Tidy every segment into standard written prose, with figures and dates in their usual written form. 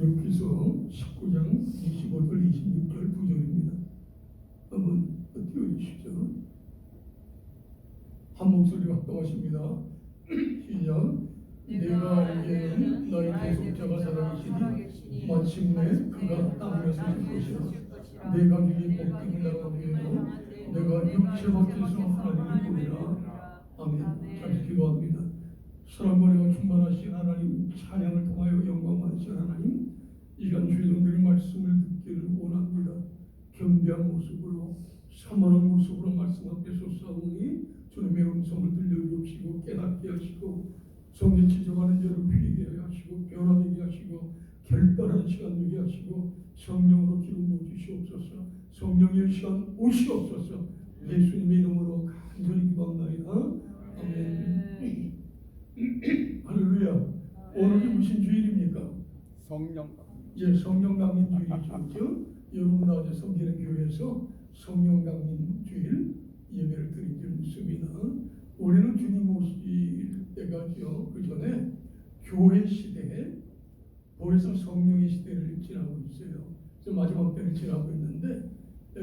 욥기서 19장 25절 26절 2절입니다. 한번 띄워주시죠. 한 목소리로 합동하십니다. 시작. 내가 알기에는 너희 계속자가 살아계시니 마침내 그가 땅에 서실 것이라. 내 가족이 복종을 나가게 되고 내가 육체 밖에서 하나님을 보리라. 아멘. 다시 기도합니다. 사랑과 충만하신 하나님, 찬양을 통하여 영광 받으신 하나님, 이 시간 주의종들의 말씀을 듣기를 원합니다. 겸비한 모습으로 사모한 모습으로 말씀 앞에 솟아오니 주님의 음성을 들려주시고 깨닫게 하시고 성령 지정하는 자를 회개하게 하시고 변화되게 하시고 결단하는 시간 되게 하시고 성령으로 기름 부어 주시옵소서. 성령의 시간 오시옵소서. 예수님의 이름으로 간절히 기도합니다. 아멘. 할렐루야. 오늘이 무슨 주일입니까? 성령. 예, 성령 강림 주일이죠. 여러분 나와서 섬기는 교회에서 성령 강림 주일 예배를 드린 줄 믿습니다. 우리는 주님 오실 때가죠. 그 전에 교회 시대에 벌써 성령의 시대를 지나고 있어요. 마지막 때를 지나고 있는데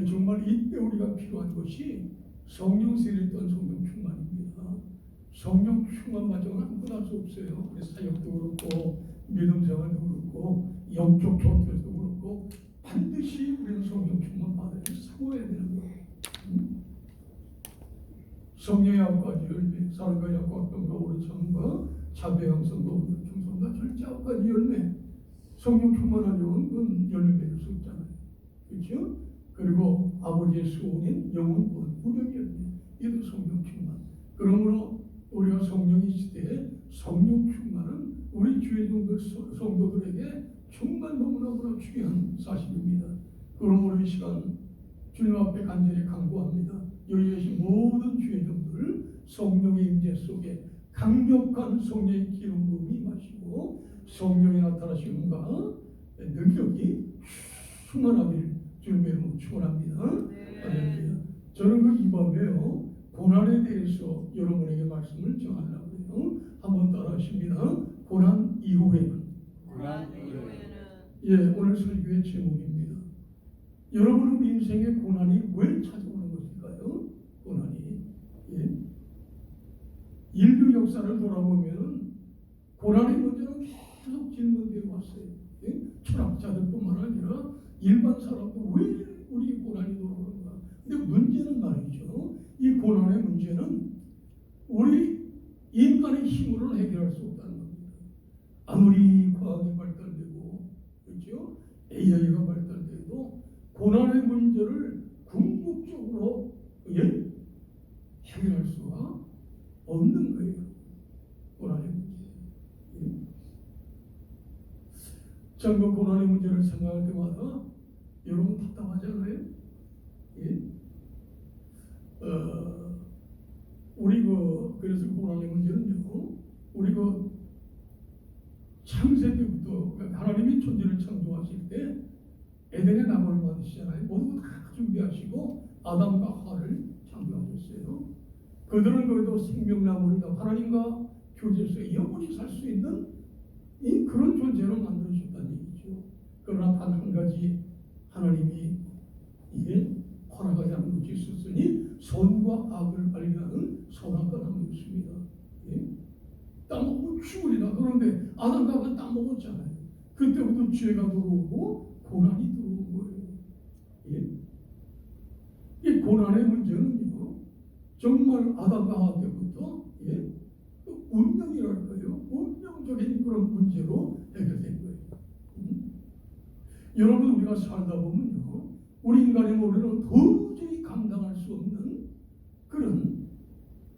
정말 이때 우리가 필요한 것이 성령 세례를 떤 성령 충만입니다. 성령 충만 과정은 아무것도 할 수 없어요. 우리 사역도 그렇고 믿음 생활도 그렇고 영적 전투에도 그렇고 반드시 우리는 성령 충만 받아야 사모해야 되는 거예요. 성령의 아홉 가지 열매, 사랑과 약과학병과 오른참과 자배양성과 오른충성과 절제 아홉 가지 열매. 성령 충만하려면 열매 맺을 수 없잖아요. 그렇죠? 그리고 아버지의 소원인 영혼 구원 열매, 이도 성령 충만. 그러므로 우리가 성령의 시대에 성령 충만은 우리 주의 성도들에게 정말 너무나 중요한 사실입니다. 그러므로 이 시간 주님 앞에 간절히 간구합니다. 여기 계신 모든 주의 종들 성령의 임재 속에 강력한 성령의 기름 부음이 임하시고 성령이 나타나시는가 능력이 충만하기를 주님의 이름으로 축원합니다. 할렐루야. 저는 그 이 밤에요 고난에 대해서 여러분에게 말씀을 전하려고 해요. 한번 따라하십니다. 고난 이후에는. 예, 오늘 설교의 제목입니다. 여러분 인생의 고난이 왜 찾아오는 것일까요? 고난이. 예. 인류 역사를 돌아보면 고난의 문제는 계속 질문되어 왔어요. 예? 철학자들뿐만 아니라 일반 사람도 왜 우리 고난이 돌아오는가? 근데 문제는 말이죠. 이 고난의 문제는 우리 인간의 힘으로는 해결할 수 없다는 겁니다. 아무리 과학이 발달되고 그렇죠? AI가 발달돼도 고난의 문제를 궁극적으로 해결할 수가 없는 거예요. 고난의 문제. 예? 참 그 고난의 문제를 생각할 때마다 여러분 답답하잖아요. 예? 우리 그래서 고난의 문제는요. 우리 창세 때부터 하나님이 천지를 창조하실 때 에덴의 나무를 만드시잖아요. 모두 다 준비하시고 아담과 하와를 창조하셨어요. 그들은 그래도 생명나무를 하나님과 교제해서 영원히 살 수 있는 그런 존재로 만들어주셨다는 얘기죠. 그러나 단 한 가지 하나님이 허락하지 않은 것이 있었으니 선과 악을 발견하는 선악과 나무였습니다. 예? 따먹으면 죽으리라. 그런데 아담과 하와는 따먹었잖아요. 그때부터 죄가 들어오고 고난이 들어온 거예요. 예? 이 고난의 문제는요, 정말 아담과 하와 때부터 운명이랄까요? 운명적인 그런 문제로 해결된 거예요. 여러분 우리가 살다 보면요, 우리 인간의 머리는 도저히 감당할 수 없는 그런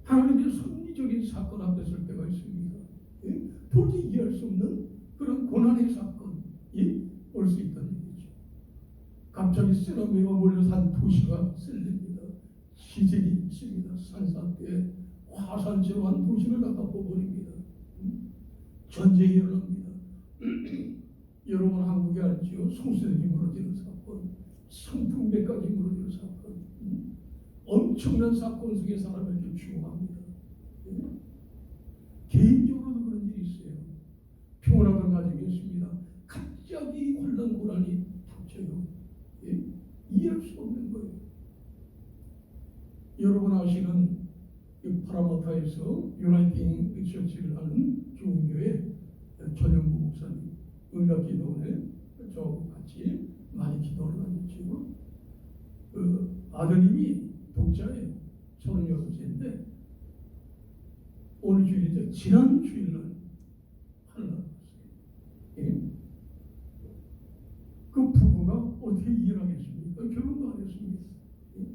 하나님의 섭리적인 사건 앞에 설 때가 있습니다. 예? 도저히 이해할 수 없는 그런 고난의 사건이 올 수 있다는 얘기죠. 갑자기 쓰나미가 몰려서 한 도시가 쓸립니다. 시절이 있습니다. 산사태에 화산재로 한 도시를 다 덮어버립니다. 전쟁이 일어납니다. 여러분 한국에 알지요? 송수대기 무너지는 사건, 성풍배까지 무너지는 사건, 엄청난 사건 속에 사람을 이렇게 죽어갑니다. 개인적으로도 그런 일이 있어요. 평온하던 가정이었습니다. 갑자기 불안이 닥쳐요. 예? 이해할 수 없는 거예요. 여러분 아시는 파라마타에서 유나이팅 리서치를 하는 좋은교회 전영구 목사님 응답기도원에 저하고 같이 많이 기도를 하셨죠. 아드님이 독자예요. 36세인데 오늘 주일이죠. 지난 주일날 하려고 했어요. 예? 그 부부가 어떻게 이해하겠습니까? 결혼도 안 했습니다. 예?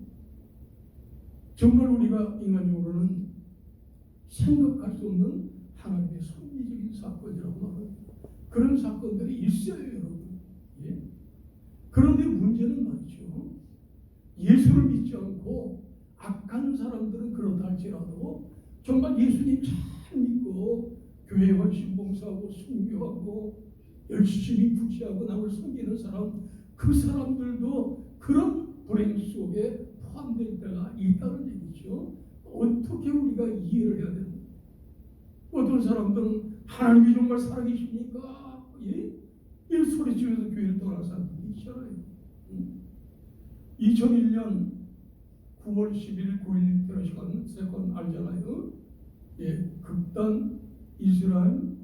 정말 우리가 인간적으로는 생각할 수 없는 하나님의 섭리적인 사건이라고 말합니다. 그런 사건들이 있어요, 여러분. 예? 그런데 문제는 말이죠. 예수를 믿지 않고 악한 사람들은 그렇다 할지라도 정말 예수님 잘 믿고 교회 헌신 봉사하고 순교하고 열심히 구제하고 남을 섬기는 사람, 그 사람들도 그런 불행 속에 포함될 때가 있다는 얘기죠. 어떻게 우리가 이해를 해야 되는? 어떤 사람들은 하나님이 정말 살아계십니까? 예? 이 소리치면서 교회를 떠난 사람들이 있잖아요. 2001년 9월 10일 9.11 테러 사건 알잖아요. 예, 극단 이스라엘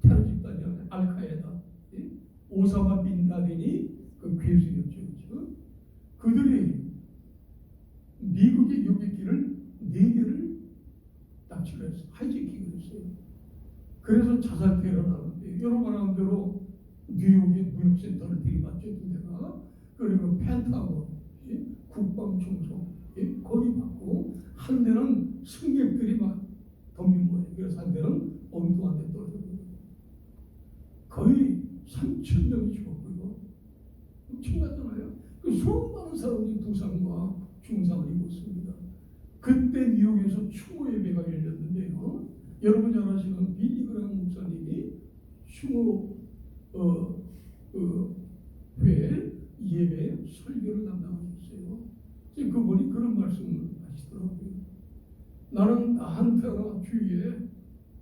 테러 집단이 알카에다, 오사마 빈 라덴이 그 괴수였죠. 그렇죠? 그들이 미국의 여객기를 4개를 납치를 했어요. 하이제킹을 했어요. 그래서 자살 테러를 하는데 여러분 아는 대로 뉴욕의 무역센터를 들이받죠. 2대가. 그리고 펜타곤 국방청소 거기 받고 한 대는 승객들이 막 덤빈 거예요. 그래서 한 대는 엉뚱한 데 떨어졌거든요. 거의 3,000명이 죽었고요. 엄청나잖아요. 그 수많은 사람들이 부상과 중상을 입었습니다. 그때 뉴욕에서 추모 예배가 열렸는데요. 여러분 잘 아시는 빌리 그라함 목사님이 추모 회에 예배 설교를 담당하셨어요. 그분이 그런 말씀을 하시더라고요. 나는 나한테나 주위에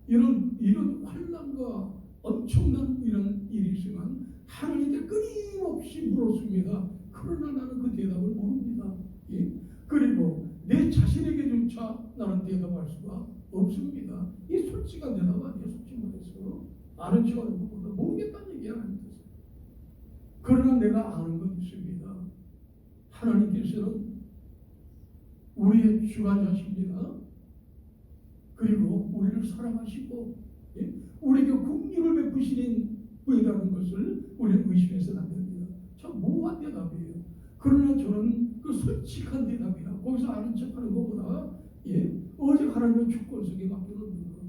이런 환난과 엄청난 이런 일이 있으면 하나님께 끊임없이 물었습니다. 그러나 나는 그 대답을 모릅니다. 예? 그리고 내 자신에게조차 나는 대답할 수가 없습니다. 이 솔직한 대답 아니에요. 솔직히 말해서 아는 척 하는 것보다 모르겠다는 얘기 아닙니다. 그러나 내가 아는 건 있습니다. 하나님께서는 우리의 주관자십니다. 그리고 우리를 사랑하시고 우리에게 긍휼을 베푸시는 분이라는 것을 우리는 의심해서는 안 됩니다. 참 모호한 대답이에요. 그러나 저는 그 솔직한 대답이라 거기서 아는 척하는 것보다 어제 하나님의 주권석에 맡겨놓는 것.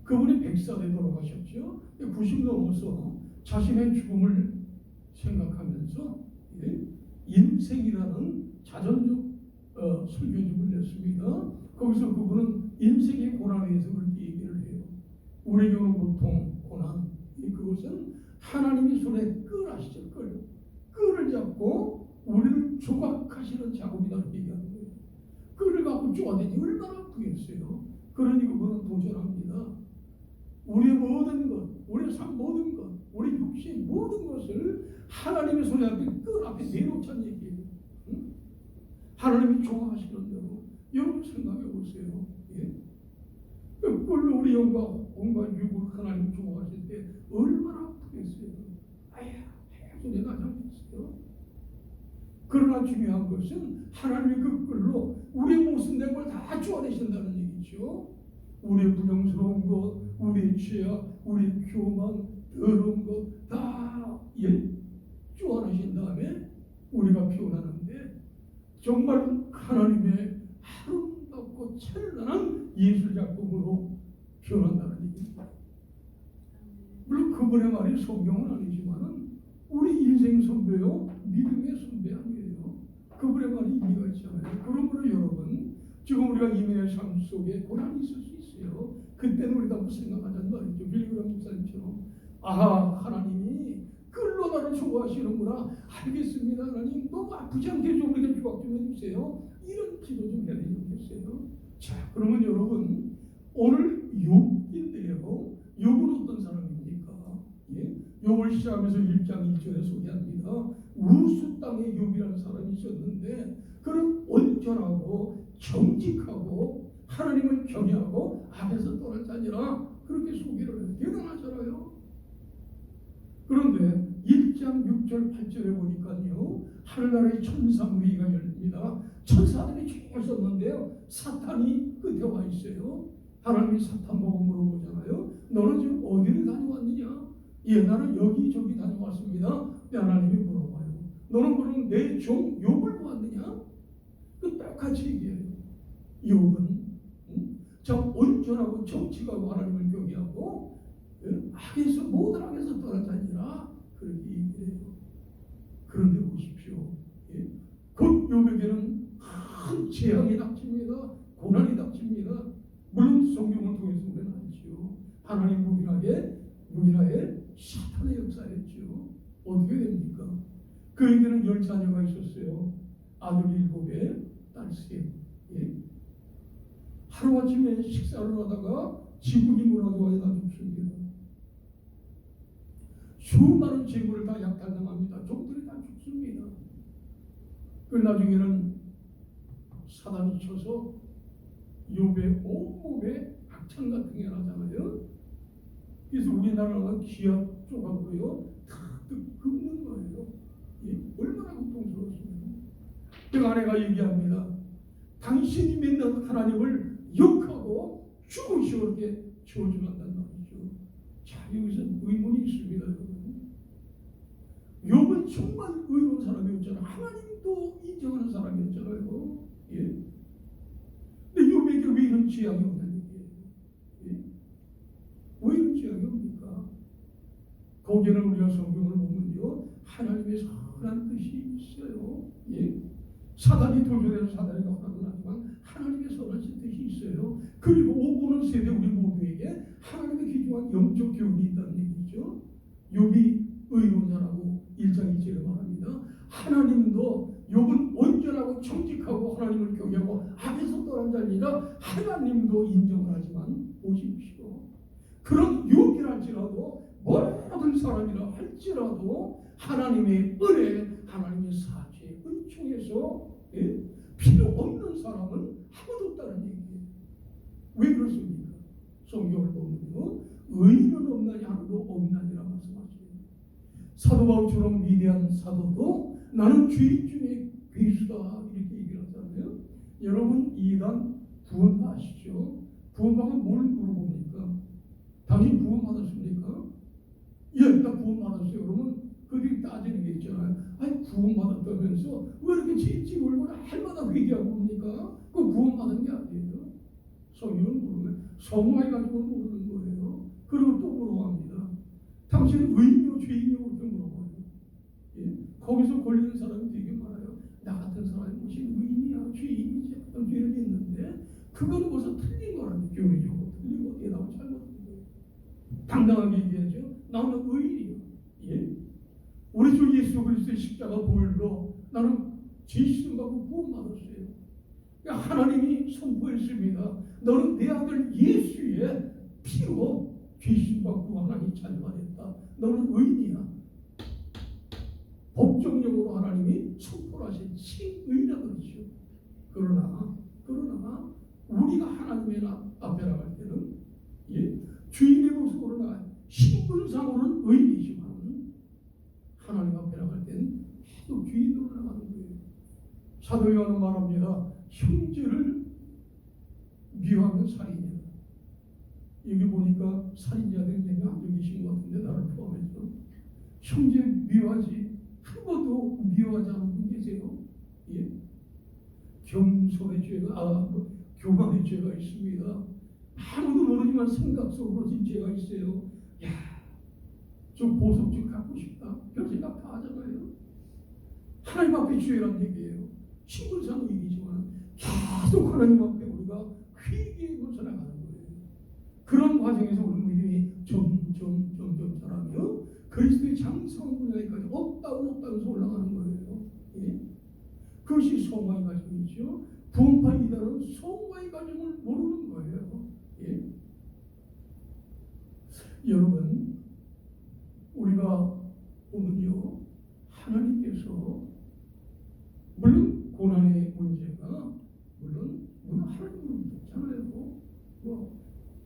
그분이 100살에 돌아가셨죠. 90 넘어서 자신의 죽음을 생각하면서 인생이라는 자전적 설교집을 냈습니다. 거기서 그분은 인생의 고난에 대해서 그렇게 얘기를 해요. 우리에게 오는 고통, 고난, 그것은 하나님이 손에 끈 아시죠? 끈을 잡고 우리를 조각하시는 작업이다 이렇게 얘기하는 거예요. 끈을 갖고 쪼아대니 얼마나 아프겠어요. 그러니 그분은 도전합니다. 우리의 모든 것, 우리의 삶 모든 것, 우리 육신 모든 것을 하나님의 손에 앞에 끈 앞에 내놓자는 얘기예요. 응? 하나님이 좋아하시는 대로 여러분 생각해 보세요. 그 꿀로 우리 영과 온갖 육을 하나님 좋아하실 때 얼마나 아프겠어요. 계속 내가 않겠어요. 그러나 중요한 것은 하나님의 그 꿀로 우리의 모순된 걸 다 쪼아내신다는 얘기죠. 우리의 부정스러운 것, 우리의 죄악, 우리의 교만, 더러운 것 다 쪼아내신 다음에 우리가 피어나는데 정말 하나님의 아름답고 찬란한 예술작품으로 표현한다는 얘기입니다. 물론 그분의 말이 성경은 아니지만 우리 인생 선배요, 믿음의 선배 아니에요. 그분의 말이 의미가 있잖아요. 그러므로 여러분 지금 우리가 이민의 삶 속에 고난이 있을 수 있어요. 그때는 우리가 한번 생각하자는 말이죠. 빌리그람 목사님처럼 하나님이 끌로 나를 좋아하시는구나. 알겠습니다. 하나님 너무 아프지 않게 좀 우리가 유학 좀 해주세요. 이런 기도 좀 해야 되겠어요. 자, 그러면 여러분 오늘 욥인데요. 욥은 어떤 사람입니까? 욥을 욥을 시작하면서 1장 1절에 소개합니다. 우스 땅에 욥이라는 사람이 있었는데 그는 온전하고 정직하고 하나님을 경외하고 악에서 떠날 자니라 그렇게 소개를 해요. 대단하잖아요. 그런데 1장 6절 8절에 보니까요, 하늘나라의 천상회의가 열립니다. 천사들이 쭉 섰는데요, 사탄이 끝에 와 있어요. 하나님이 사탄 보고 물어보잖아요. 너는 지금 어디를 다녀왔느냐? 예, 나는 여기저기 다녀왔습니다. 하나님이 물어봐요. 너는 그럼 내 종 욥을 보았느냐? 그 똑같이 얘기해요. 욥은 참 온전하고 정직하고 하나님을 경외하고 악에서 모든 악에서 떠난 자니라 그렇게 얘기해요. 그런데 보십시오. 곧 욥에게는 큰 재앙이 닥칩니다. 고난이 닥칩니다. 물론 성경을 통해서 우리는 알지요. 하나님 무기나에 사탄의 역사였죠. 어떻게 됩니까? 그에게는 10자녀가 있었어요. 아들 7에 딸 3. 하루아침에 식사를 하다가 지구이 무너져야 다 죽습니다. 수많은 재물을 다 약탈당합니다. 종들이 다 죽습니다. 그 나중에는 사단이 쳐서 욥의 온몸에 악창 같은 게 나잖아요. 그래서 우리나라가 기압 조각으로요 다 긁는 거예요. 얼마나 고통스러웠습니까? 그 아내가 얘기합니다. 당신이 믿는 하나님을 욕하고 죽으시오 이렇게 저주한다는 말이죠. 자, 여기서 의문이 있습니다. 욥은 정말 의로운 사람이었잖아요. 하나님도 인정하는 사람이었잖아요. 근데 욥에게 왜 이런 지향이 없다는 얘기예요? 왜 이런 지향이 옵니까? 거기에는 우리가 성경을 보면요, 하나님의 선한 뜻이 있어요. 사단이 도전해서 사단이 허락은 하지만 하나님의 선하신 뜻이 있어요. 그리고 오고는 세대 우리 모두에게 하나님의 귀중한 영적 교훈이 있다는 얘기죠. 욥이 의로운 자라고 1장 2절에 말합니다. 하나님도 욥은 온전하고 정직하고 하나님을 경외하고 악에서 떠난 자니라 하나님도 인정을 하지만 보십시오. 그런 욥이랄지라도 모든 사람이라 할지라도 하나님의 은혜, 하나님의 사죄, 은총에서 필요 없는 사람은 아무도 없다는 얘기예요. 왜 그렇습니까? 성경을 보면요, 의인은 없나니 하나도 없나니라 말씀하세요. 사도 바울처럼 위대한 사도도 나는 죄인 중에 괴수다 이렇게 얘기를 하잖아요. 여러분 이단 구원 아시죠? 구원받으면 뭘 물어봅니까? 당신 구원 받았습니까? 예, 나 구원 받았어요. 그러면 그들이 따지는 게 있잖아요. 아니 구원 받았다면서 왜 이렇게 찌찌 울고 할마다 회개하고 옵니까? 그 구원 받은 게 아니에요. 성경은 모르면 성화해 가지고 모르는 거예요. 그리고 또 물어봅니다. 당신은 의인이요 죄인이요 이렇게 물어봐요. 거기서 걸리는 사람이 되게 많아요. 나 같은 사람이 무슨 의인이야 죄인이지 어떤 죄를 있는데 그거는 벌써 틀린 거라는 교리적으로 틀린 거 어디에 나오면 잘못된 거예요. 당당하게 얘기하죠. 나는 의인이요. 우리 주 예수 그리스도의 십자가 보혈로 나는 죄 씻음 받고 구원받았어요. 그러니까 하나님이 선포했습니다. 너는 내 아들 예수의 피로 죄 씻음 받고 하나님 자녀가 됐다. 너는 의인이야. 법정적으로 하나님이 선포하신 신의라 그러죠. 그러나 우리가 하나님의 앞에 나갈 때는 주인의 모습으로 나가 신분상으로는 의인이지만 하나님 앞에 나갈 때는 계속 주인으로 나가는 거예요. 사도 요한은 말합니다. 형제를 미워하면 살인이다. 여기 보니까 살인자들이 몇 명 안 계신 것 같은데 나를 포함해서 형제 미워하지 한 번도 미워하지 않은 분 계세요? 겸손의 죄가 교만의 죄가 있습니다. 아무도 모르지만 생각 속으로 진 죄가 있어요. 야, 좀 보석 좀 갖고 싶다. 별 생각 다 하잖아요. 하나님 앞에 죄란 얘기예요. 신분상 의이지만 계속 하나님 앞에 우리가 회개하면서 나가는 거예요. 그런 과정에서 우리 믿음이 점점 자라며 그리스도의 장성분야까지 없다면서 올라가는 거예요. 그것이 성화의 과정이죠. 구원파 이단은 성화의 과정을 모르는 거예요. 여러분, 우리가 하나님께서 물론 고난의 문제가 물론 하나님으로 있잖아요.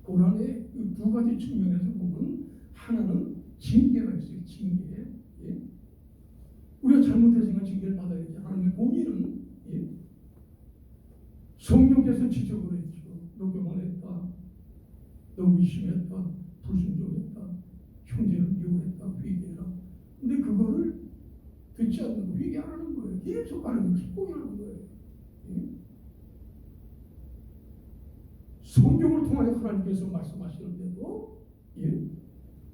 고난의 두 가지 측면에서 보면 하나는 징계가 있어요. 징계. 예? 우리가 잘못했으니까 징계를 받아야지. 하나님의 공의는 예? 성령께서 지적을 했죠. 너 교만했다. 너 의심했다. 불순종했다. 형제를 미워했다. 회개해라. 근데 그거를 듣지 않는 거, 회개 안 하는 거예요. 계속 하는 거, 축복이라는 거예요. 예? 성경을 통하여 하나님께서 말씀하시는데도 예?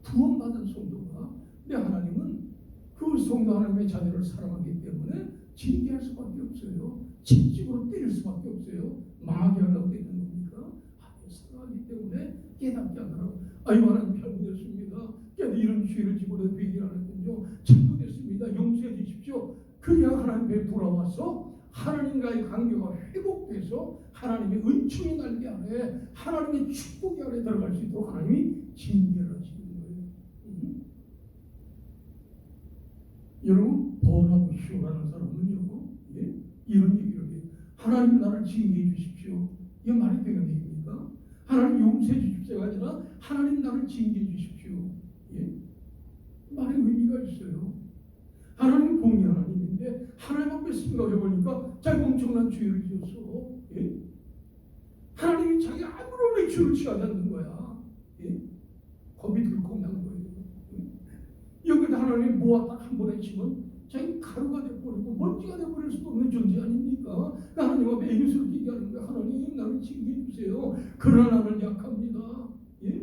구원받은 성도가 근데 하나님은 그 성도 하나님의 자녀를 사랑하기 때문에 징계할 수밖에 없어요. 직직으로 때릴 수밖에 없어요. 망하게 하려고 되는 겁니까? 사랑하기 때문에 깨닫지 않으라고. 아이고 하나님 잘못했습니다. 이런 죄를 지고 회개를 안 했군요. 잘못했습니다. 용서해 주십시오. 그래야 하나님 앞에 돌아와서 하나님과의 관계가 회복돼서 하나님의 은총이 날개 안에 하나님의 축복이 안에 들어갈 수 있도록 하나님이 징계를 하시는 거예요. 여러분 버나바쇼라는 사람은요 예? 이런 얘기를 해요. 하나님 나를 징계해 주십시오. 이게 말이 되는 얘기입니까? 하나님 용서해 주십시오가 아니라 하나님 나를 징계해 주십시오. 예? 말의 의미가 있어요. 하나님 공의 하나님인데 하나님 앞에 생각해보니까 자기 엄청난 죄를 지었어. 예? 하나님이 자기 아무런 죄를 취하지 않는 거야. 예? 겁이 들컥 난 거예요. 예? 여기다 하나님이 모았다 한 번에 치면 자기 가루가 돼버리고 먼지가 돼버릴 수도 없는 존재 아닙니까? 그러니까 하나님 앞에 애교스럽게 얘기하는 거야. 하나님 나를 징계해 주세요. 그러나 나는 약합니다. 예?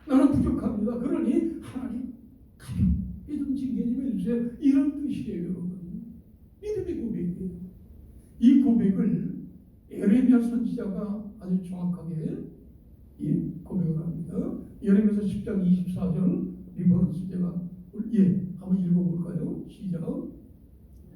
나는 부족합니다. 그러니 하나님 가볍게 좀 징계 좀 해주세요. 이런 뜻이에요. 여러분. 믿음의 고백이에요. 이 고백을 예레미야 선지자가 아주 정확하게 고백을 합니다. 예레미야서 10장 24절 리버런스 제가 한번 읽어볼까요? 시작.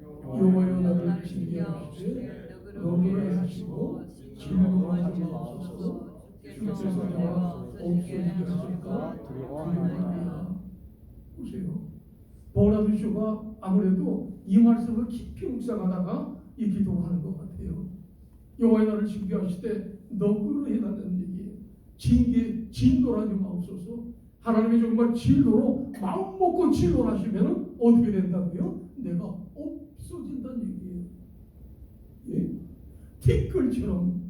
여호와여 나를 징계하시되 너무나 하시고 진노하지 마소서. 주께서 내가 없어지게 하실까 두려워하나이다. 보세요. 버나바쇼가 아무래도 이 말씀을 깊이 묵상하다가 이 기도를 하는 것 같아요. 여호와의 나를 징계하시되 너그러 해달라는 얘기예요. 진노하지 마옵소서. 하나님이 정말 진노로 마음 먹고 진노하시면 어떻게 된다고요? 내가 없어진다는 얘기예요. 예? 티끌처럼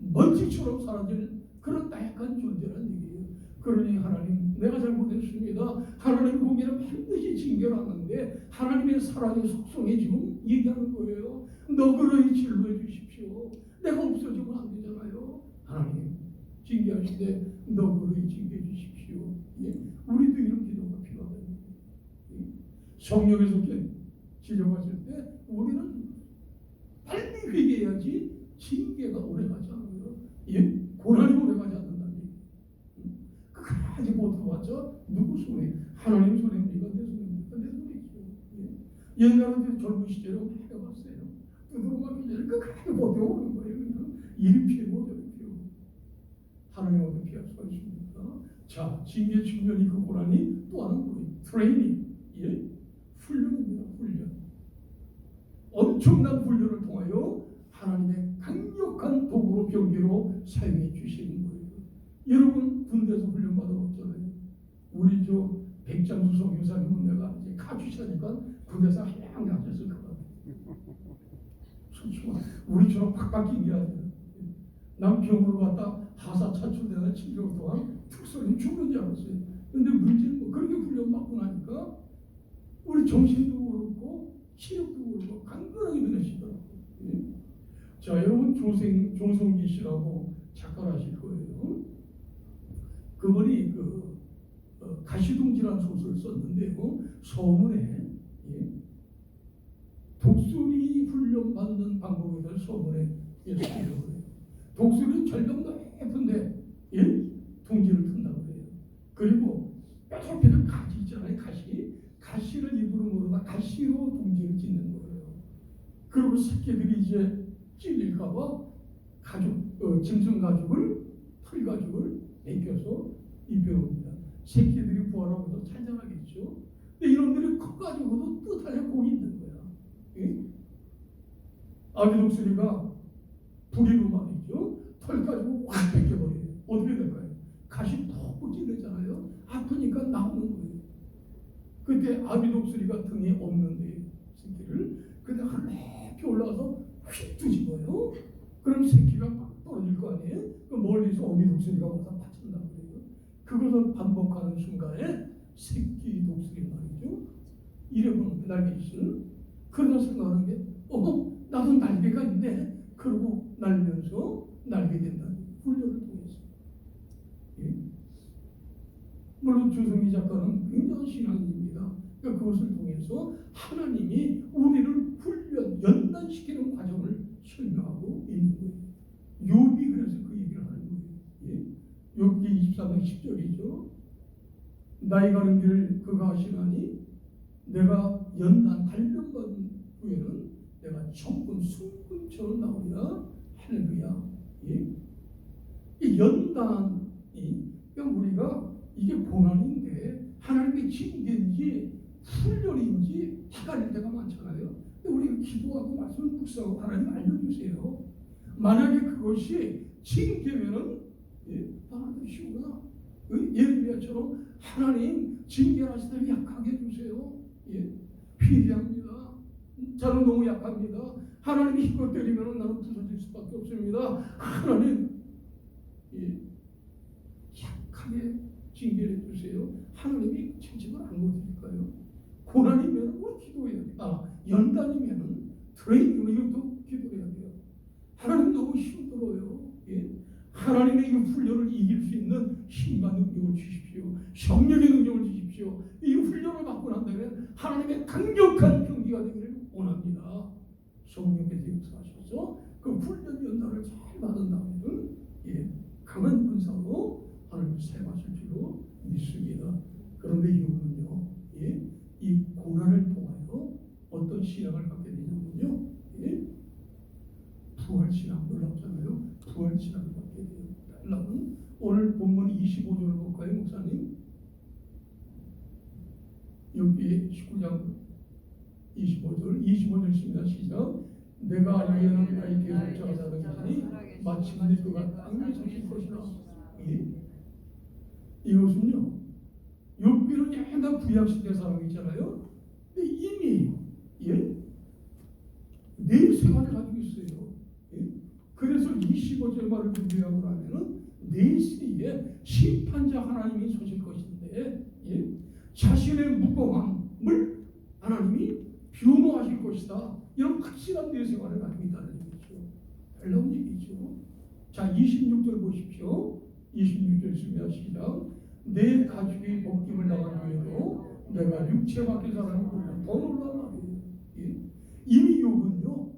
먼지처럼 사라질 그런 나약한 존재라는 얘기예요. 그러니 하나님 내가 잘못했습니다. 하나님 공의는 반드시 징계하는데 하나님의 사랑의 속성에 지금 얘기하는 거예요. 너그러이 진로해 주십시오. 내가 없어지면 안 되잖아요. 하나님 징계하시되 너그러이 징계해 주십시오. 예? 우리도 이런 기도가 필요하다. 예? 성령에서 지적하실 때 우리는 빨리 회개해야지 징계가 오래가지 않아요. 예? 고난이 오래가지 않는다는 얘기. 끝까지 못해봤자 누구 손에? 하나님 손입니까? 내 손입니까? 내 손에 있죠. 예? 옛날에 젊은 시절에 해봤어요. 뜯어먹기 전에 끝까지 못해오는 거예요. 그냥 이리 피하고 저리 피하고. 하나님 어떻게 피할 수가 있습니까? 자, 징계 측면이 그 고난이 또 하는 거예요. 트레이닝. 예? 훈련입니다. 훈련. 엄청난 훈련을 통하여 하나님의 강력한 도구로 병기로 사용해 주시는 거예요. 여러분 군대에서 훈련 받아봤잖아요. 우리 백장수 성교사님은 내가 이제 가주시니까 군대에서 하향 앉았을 것 같아요. 솔직히 우리처럼 팍 바뀐 게 아니라 난 병으로 갔다 하사 차출되는 7개월 동안 특선이 죽는 줄 알았어요. 근데 문제는 그렇게 훈련 받고 나니까 우리 정신도 그렇고 체력도 그렇고 강건하게 변하시더라고요. 예? 자, 여러분 조성기 씨라고 작가를 하실 거예요. 그분이 가시동지라는 소설을 썼는데요. 서문에 독수리 훈련받는 방법에 대한 서문에 쓰려고 그래요. 독수리는 절벽도 예쁜데 둥지를 튼다고 그래요. 그리고 뾰족뾰족 가시 있잖아요. 가시를 입으로 물어다 가시로 둥지를 짓는 거예요. 그리고 새끼들이 이제 찔릴까봐 짐승 가죽을 털 가죽을 벗겨서 입혀옵니다. 새끼들이 부활하면서 찬양하겠죠. 근데 이놈들이 커가지고도 뜻하려고 있는 거야. 예? 아비 독수리가 부리로 말이죠. 털 가지고 확 뺏겨버려요. 어떻게 될까요? 가시 톡 찔리잖아요. 아프니까 나오는 거예요. 그때 아비 독수리가 등에 없는데 새끼를 그때 하늘에 올라가서 휙 뒤집어요. 그럼 새끼가 막 떨어질 거 아니에요? 그 멀리서 어미 독수리가 와서 받친다고 그래요. 그것을 반복하는 순간에 새끼 독수리 말이죠. 잃어버린 날개짓을 그러다 생각하는 게 나도 날개가 있네. 그러고 날면서 날게 된다는 훈련을 통해서. 예? 물론 주성희 작가는 굉장한 신앙인입니다. 그러니까 그것을 통해서 하나님이 우리를 훈련, 연단시키는 과정을 설명하고 있는 거예요. 욥이 그래서 그 얘기를 하는 거예요. 예? 욥기 24장 10절이죠. 나이 가는 길을 그가 하시나니 내가 연단 단련받은 후에는 내가 천군 순금처럼 나오리라. 할렐루야. 예? 이 연단이 그러니까 우리가 이게 고난인데 하나님의 징계인지 훈련인지 헷갈릴 때가 많잖아요. 근데 우리가 기도하고 말씀을 묵상하고 하나님 알려주세요. 만약에 그것이 징계면은 나한테 쉬우나 예레미야처럼 하나님 징계하실 때 약하게 해주세요. 회개합니다. 저는 너무 약합니다. 하나님이 힘껏 때리면 나는 부서질 수밖에 없습니다. 하나님 약하게 징계해 주세요. 하나님이 채찍을 안 놓으실까요? 고난이면 뭐 기도해야 돼요. 연단이면 트레이닝을 또 기도해야 돼요. 하나님 너무 힘들어요. 하나님의 이 훈련을 이길 수 있는 힘과 능력을 주십시오. 성령의 능력을 주십시오. 이 훈련을 받고 난 다음에 하나님의 강력한 경기가 되기를 원합니다. 성령께서 역사하셔서 그 훈련 연단을 잘 받은 다음에는 강한 군사로 하나님을 사용하실 줄로 믿습니다. 그런데 욥은요, 이 고난을 통하여 어떤 신앙을 갖게 되냐면요, 부활신앙 놀랍잖아요. 부활신앙을 갖게 돼요. 여러분 오늘 본문 25절을 볼까요, 목사님? 여기 19장 25절 있습니다. 시작. 내가 예언한 나의 계속자가 되더니 마침내 그가 땅에 서실 것이라. 이것은요, 욥기는 옛날 구약시대 사람이잖아요. 근데 이미 내 생활을 가지고 있어요. 그래서 25절 말을 준비하고 나면은 내시에 심판자 하나님이 서실 것인데 자신의 무고함을 하나님이 변호하실 것이다. 이런 확실한 내 생활을 가지고 있다는 얘기죠. 놀라운 얘기죠. 자, 26절 보십시오. 26절 있습니다. 시작. 내 가죽이 벗김을 당한 후에도 내가 육체 밖의 사람을 보면 더 놀란 말이에요. 이미 욥은요,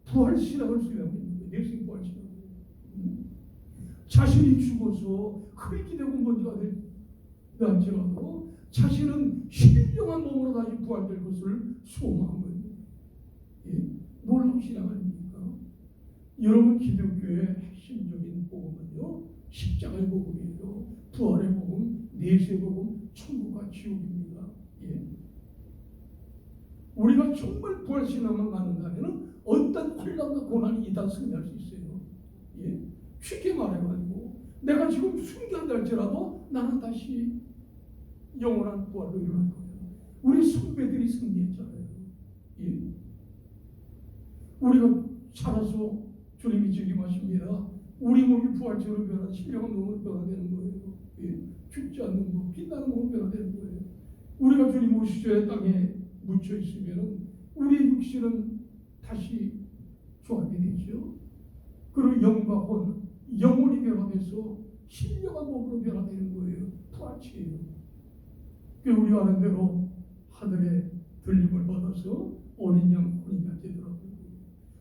부활신앙을 수행하고 있는 거예요. 내생 부활신앙. 자신이 죽어서 흙이 되고 먼지가 될지라도 자신은 신령한 몸으로 다시 부활될 것을 소망한 거예요. 놀라운 신앙 아닙니까? 여러분, 기독교의 핵심적인 복음은요, 십자가의 복음이에요. 부활의 복음, 내세의 복음, 천국과 지옥입니다. 우리가 정말 부활신앙만 갖는다면 어떤 환난과 고난이 다 승리할 수 있어요. 쉽게 말해가지고 내가 지금 순교한다 할지라도 나는 다시 영원한 부활로 일어날 거예요. 우리 선배들이 승리했잖아요. 우리가 살아서 주님이 책임하십니다. 우리 몸이 부활체로 변한 신령한 몸으로 변화되는 거예요. 죽지 않는 몸, 빛나는 몸으로 변화되는 거예요. 우리가 주님 오시셔야 땅에 묻혀 있으면 우리의 육신은 다시 조합이 되죠. 그리고 영과 혼, 영혼이 변화돼서 신령한 몸으로 변화되는 거예요. 부활체예요. 우리가 아는 대로 하늘의 들림을 받아서 어린 양, 어린 양째 들어가는 거예요.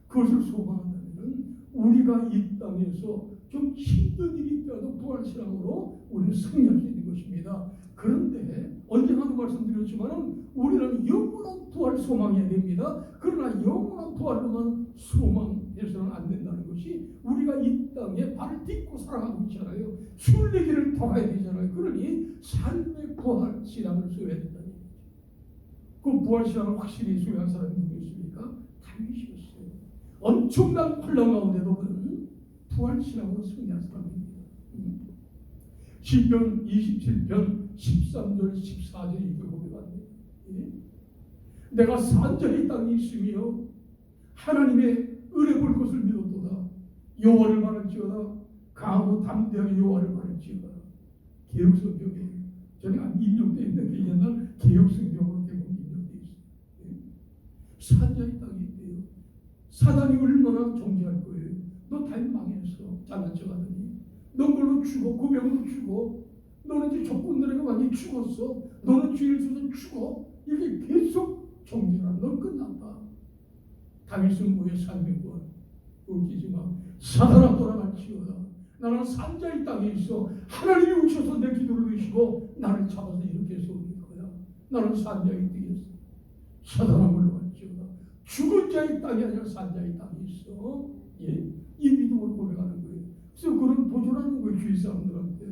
그것을 소망한다면 우리가 이 땅에서 좀 힘든 일이 있더라도 부활신앙으로 우리는 승리할 수 있는 것입니다. 그런데 언젠가도 말씀드렸지만 우리는 영원한 부활 소망해야 됩니다. 그러나 영원한 부활로만 소망해서는 안 된다는 것이 우리가 이 땅에 발을 딛고 살아가고 있잖아요. 순례길을 돌아야 되잖아요. 그러니 삶의 부활 신앙을 써야 된다는 거죠. 그 부활 신앙을 확실히 소유한 사람이 누구 있습니까? 다윗이었어요. 엄청난 혼란 가운데도 그는 부활 신앙으로 승리한 사람입니다. 시편 27편 13절 14절 이렇게 고백합니다. 내가 산전의 땅에 있으며 하나님의 은혜 볼 것을 믿었도다. 여호와를 말할지어다. 강하고 담대하게 여호와를 말할지어다. 개혁성경에 저는 인용되어 있는 게 옛날 개혁성경으로 대부분 인용되어 있어요. 산전의 땅에 있대요. 사단이 얼마나 정죄할 거예요. 너 다 망했어. 잘난 척하더니 넌 걸로 죽어. 그 병으로 죽어. 너는 이제 적군들에게 완전히 죽었어. 너는 죄를 져서 죽어. 이렇게 계속 정죄하는 넌 끝났다. 다윗은 뭐의 삶의 구원. 웃기지 마. 사단아 돌아갈지어다. 나는 산자의 땅에 있어. 하나님이 오셔서 내 기도를 드시고 나를 잡아서 이렇게 세우실 거야. 나는 산자의 땅에 있어. 사단아 물러갈지어다. 죽은 자의 땅이 아니라 산자의 땅에 있어. 예, 이 믿음을 고백하는 거예요. 그래서 그런 도전하는 거예요. 주위 사람들한테.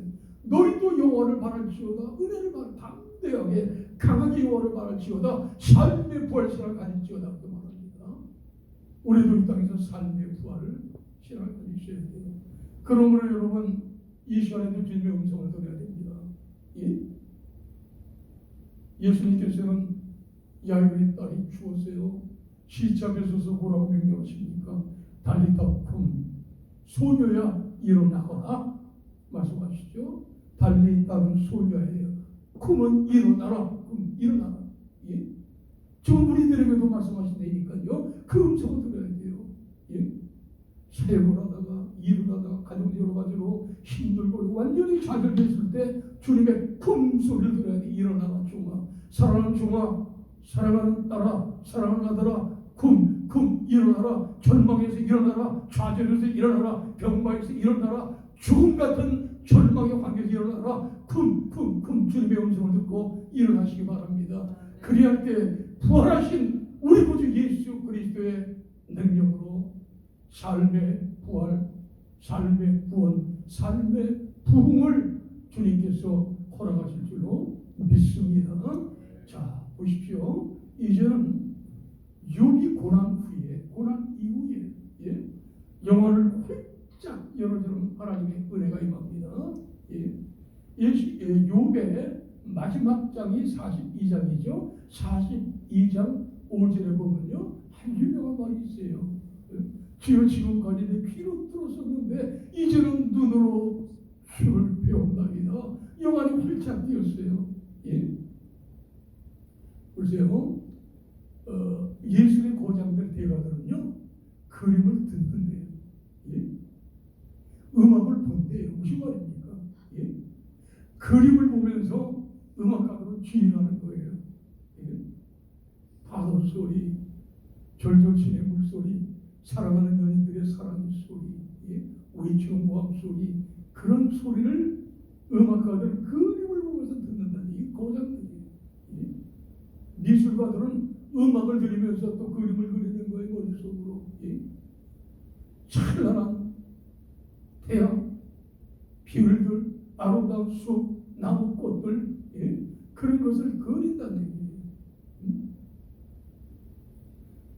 너희도 여호와를 바랄지어다. 은혜를 바라 담대하게 강하게 여호와를 바랄지어다. 삶의 부활신앙을 가질지어다. 그 말합니다. 우리도 이 땅에서 삶의 부활을 신앙을 가지셔야 돼요. 그러므로 여러분 이 시간에도 주님의 음성을 들어야 됩니다. 예? 예수님께서는 야이로의 딸이 죽었어요. 시체에 서서 뭐라고 명령하십니까? 달리타 쿰 소녀야 일어나거라 말씀하시죠. 달리타는 소녀예요. 쿰은 일어나라. 쿰 일어나라. 예? 지금 우리들에게도 말씀하신다니까요. 그 음성을 들어야 돼요. 예? 사역을 하다가 일을 하다가 가정 여러 가지로 힘들고 완전히 좌절됐을 때 주님의 품 소리를 들어야 돼. 일어나라 종아. 사랑하는 종아. 사랑하는 딸아. 사랑하는 아들아. 쿰 일어나라. 절망에서 일어나라. 좌절에서 일어나라. 병마에서 일어나라. 죽음 같은 절망의 관계에서 일어나라. 쿰 주님의 음성을 듣고 일어나시기 바랍니다. 그리할 때 부활하신 우리 구주 예수 그리스도의 능력으로 삶의 부활, 삶의 구원, 삶의 부흥을 주님께서 허락하실 줄로 믿습니다. 자, 보십시오. 이제는 욥이 고난 후에, 고난 이후에, 예? 영혼을 활짝 열어주는 하나님의 은혜가 임합니다. 예? 욥의 마지막 장이 42장이죠. 42장 5절에 보면요, 한 유명한 말이 있어요. 주여 지금까지 내 귀로 들었었는데 이제는 눈으로 주를 배운다이다. 영안이 활짝 뛰었어요. 예? 보세요. 예술의 고장들 대가들은요 그림을 듣는데요. 예? 음악을 본대요. 무슨 말입니까? 예? 그림을 보면서 음악가들은 주인하는 거예요. 예? 파도 소리, 절절치의 물소리, 사랑하는 연인들의 사랑 소리, 예? 외치는 모함 소리, 그런 소리를 음악가들은 그림을 보면서 듣는다는 이 고장들이에요. 예? 미술가들은 음악을 들으면서 또 그림을 그리는 거예요. 머릿속으로. 예? 찬란한 태양, 비울들, 아름다운 숲, 나무, 꽃들, 예? 그런 것을 그린다는 얘기예요.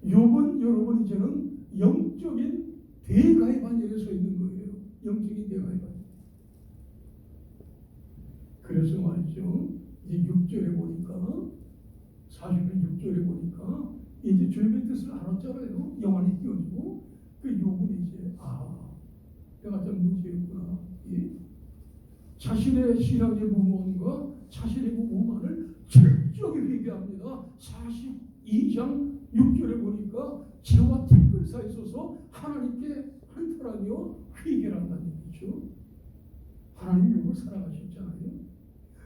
욥은 여러분 이제는 영적인 대가의 반열에 서 있는 거예요. 영적인 대가의 반열. 그래서 말이죠. 이제 6절에 보니까 40편 6절에 보니까 이제 주님의 뜻을 알았잖아요. 영안이 띄워지고 그 욥은 이제 내가 좀 문제였구나. 예? 자신의 신앙의 무모함과 자신의 무모함을 철저히 회개합니다. 42장 6절에 보니까 죄와 티끌 사이에 있어서 하나님께 한탄하며 회개를 한다는 얘기죠. 하나님 욥을 사랑하셨잖아요.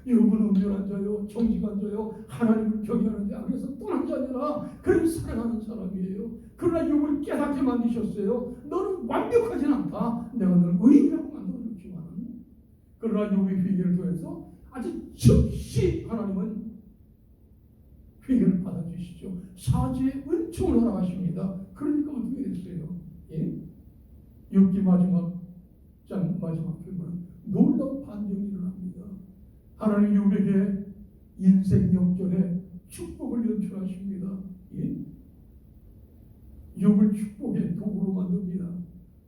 욥은 온전한 자요, 정직한 자요, 하나님을 경외하는 자, 그래서 떠난 자 아니라 그를 사랑하는 사람이에요. 그러나 욥을 깨닫게 만드셨어요. 너는 완벽하진 않다. 내가 너를 의인이라고 만들어줬지만, 그러나 욥의 회개를 통해서 아주 즉시 하나님은 회개를 받아주시죠. 사죄의 은총을 허락하십니다. 그러니까 어떻게 됐어요? 예? 욥기 마지막 표는 놀라운 반전이 일어납니다. 하나님 욥에게 인생 역전에 축복을 연출하십니다. 예? 욥을 축복의 도구로 만듭니다.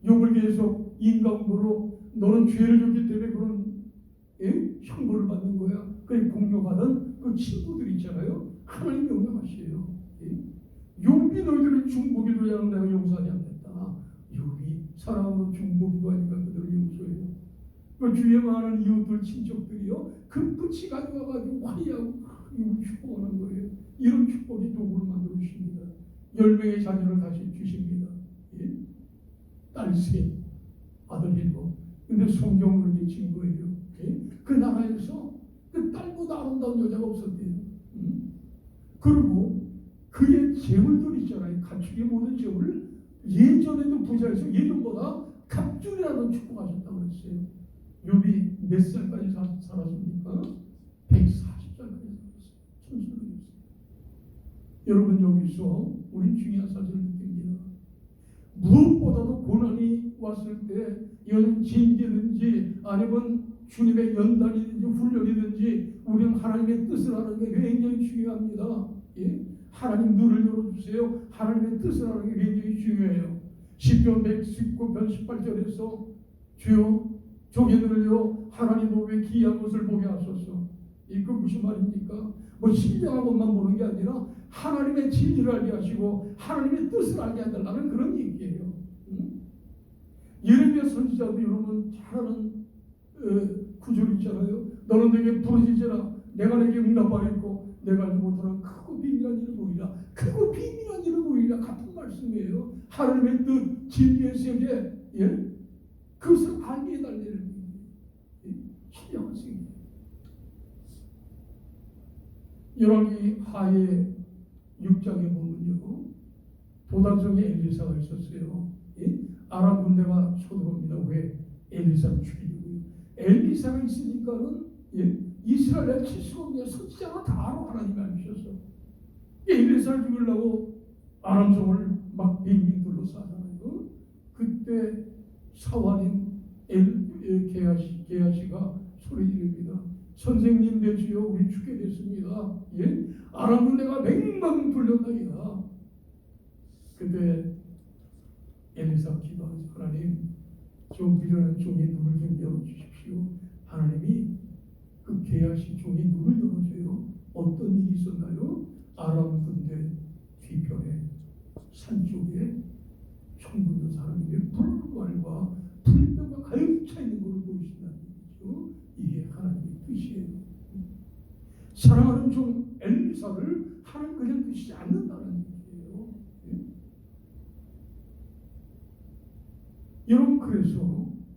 욥을 계속 인간으로 너는 죄를 졌기 때문에 그런 형벌을 받는 거야. 그래 공격하는 그 친구들 있잖아요. 하나님 명령하시에요. 욥이 너희들을 중보기도 하는 내가 용서하지 않겠다. 욥이 사랑으로 중보기도 하니까 그들을 용서해요. 그 주위에 많은 이웃들 친척들이요 금붙이 가져와가지고 화해하고 욥을 축복하는 거예요. 이런 축복의 도구를 만들어 주십니다. 10명의 자녀를 다시 주십니다. 예? 딸 셋, 아들 7. 근데 성경으로 계신 거예요. 예? 그 나라에서 그 딸보다 아름다운 여자가 없었대요. 그리고 그의 재물들 있잖아요. 가축의 모든 재물을 예전에도 부자에서 예전보다 갑줄이라도 축복하셨다고 그랬어요. 욥이 몇 살까지 살았습니까? 140살까지 살았어요. 천수를. 여러분 여기서 우리 중요한 사실을 느낍니다. 무엇보다도 고난이 왔을 때 이건 징계든지 아니면 주님의 연단이든지 훈련이든지 우리는 하나님의 뜻을 하는 게 굉장히 중요합니다. 예? 하나님 눈을 열어주세요. 하나님의 뜻을 하는 게 굉장히 중요해요. 시편 119편 18절에서 주여 종이들을요 하나님 왜 기이한 것을 보게 하소서. 이거 무슨 말입니까? 뭐 신령한 것만 보는 게 아니라 하나님의 진리를 알게 하시고 하나님의 뜻을 알게 해달라는 그런 얘기예요. 예레미야 선지자도 여러분 잘 아는 구절 있잖아요. 너는 내게 부르짖으라 내가 내게 응답하겠고 내가 알지 못하는 크고 비밀한 일을 보이라. 크고 비밀한 일을 보이라 같은 말씀이에요. 하나님의 뜻 진리의 세계 그것을 알게 해달라는 신령한 세계. 열왕기 하에 6장에 보면요 도단성에 엘리사가 있었어요. 아람 군대가 쳐들어옵니다. 왜? 엘리사를 죽이려고요. 엘리사가 있으니까는 이스라엘에 칠 수가 없냐. 선지자가 다 알아. 하나님이 알으셔서 엘리사를 죽이려고 아람성을 막 빙빙 둘러싸잖아요. 그때 사환인 게하시가 소리 지릅니다. 선생님 되시오 우리 죽게 됐습니다. 아람 군대가 맹방 불렸나이다. 그때 엘리사 기도하죠. 하나님 좀 미련한 종의 눈을 좀 열어주십시오. 하나님이 그 게하시 종의 눈을 열어줘요. 어떤 일이 있었나요? 아람 군대 뒤편에 산 쪽에 총군도 사람에게 불말과 불병과 가득 차 있는 것을 보이신다는 얘기죠. 이게 하나님의 뜻이에요. 사랑하는 종 엘리사를 하나님 그냥 두시지 않는다는 얘기예요. 여러분 그래서